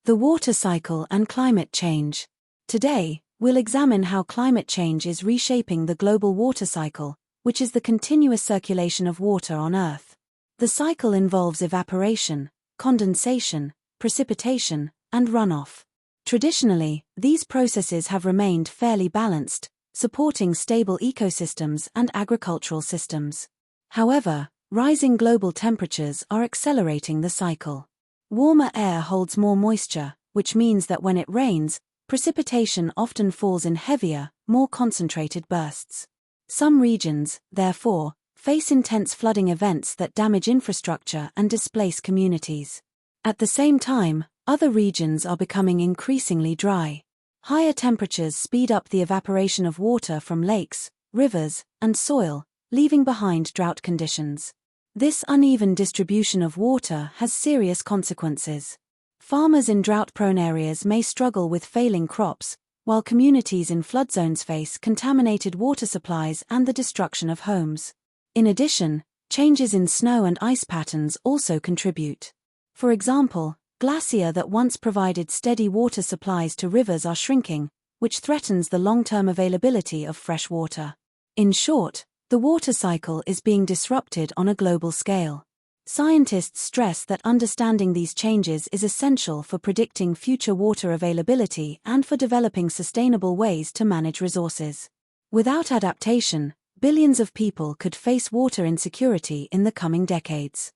The water cycle and climate change. Today, we'll examine how climate change is reshaping the global water cycle, which is the continuous circulation of water on Earth. The cycle involves evaporation, condensation, precipitation, and runoff. Traditionally, these processes have remained fairly balanced, supporting stable ecosystems and agricultural systems. However, rising global temperatures are accelerating the cycle. Warmer air holds more moisture, which means that when it rains, precipitation often falls in heavier, more concentrated bursts. Some regions, therefore, face intense flooding events that damage infrastructure and displace communities. At the same time, other regions are becoming increasingly dry. Higher temperatures speed up the evaporation of water from lakes, rivers, and soil, leaving behind drought conditions. This uneven distribution of water has serious consequences. Farmers in drought-prone areas may struggle with failing crops, while communities in flood zones face contaminated water supplies and the destruction of homes. In addition, changes in snow and ice patterns also contribute. For example, glaciers that once provided steady water supplies to rivers are shrinking, which threatens the long-term availability of fresh water. In short, the water cycle is being disrupted on a global scale. Scientists stress that understanding these changes is essential for predicting future water availability and for developing sustainable ways to manage resources. Without adaptation, billions of people could face water insecurity in the coming decades.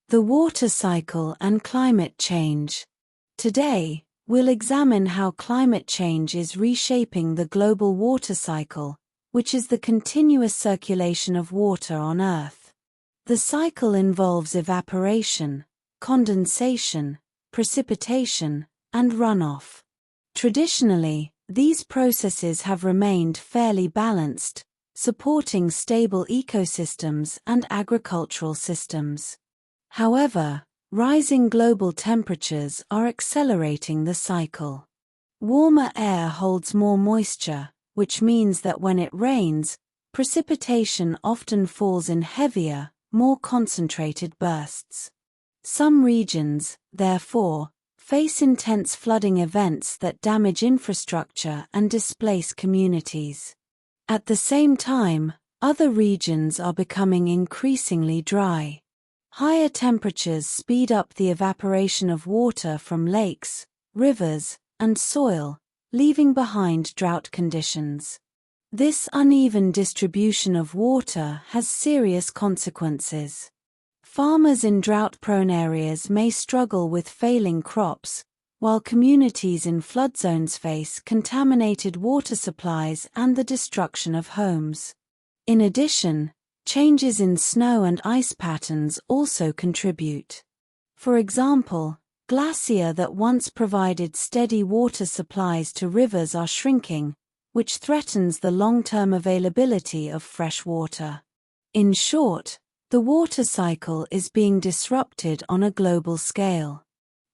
The water cycle and climate change. Today, we'll examine how climate change is reshaping the global water cycle, which is the continuous circulation of water on Earth. The cycle involves evaporation, condensation, precipitation, and runoff. Traditionally, these processes have remained fairly balanced, supporting stable ecosystems and agricultural systems. However, rising global temperatures are accelerating the cycle. Warmer air holds more moisture, which means that when it rains, precipitation often falls in heavier, more concentrated bursts. Some regions, therefore, face intense flooding events that damage infrastructure and displace communities. At the same time, other regions are becoming increasingly dry. Higher temperatures speed up the evaporation of water from lakes, rivers, and soil, leaving behind drought conditions. This uneven distribution of water has serious consequences. Farmers in drought-prone areas may struggle with failing crops, while communities in flood zones face contaminated water supplies and the destruction of homes. In addition, changes in snow and ice patterns also contribute. For example, glaciers that once provided steady water supplies to rivers are shrinking, which threatens the long-term availability of fresh water. In short, the water cycle is being disrupted on a global scale.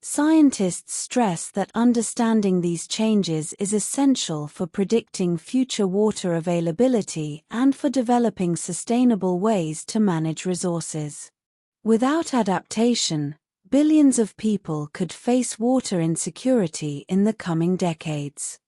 Scientists stress that understanding these changes is essential for predicting future water availability and for developing sustainable ways to manage resources. Without adaptation, billions of people could face water insecurity in the coming decades.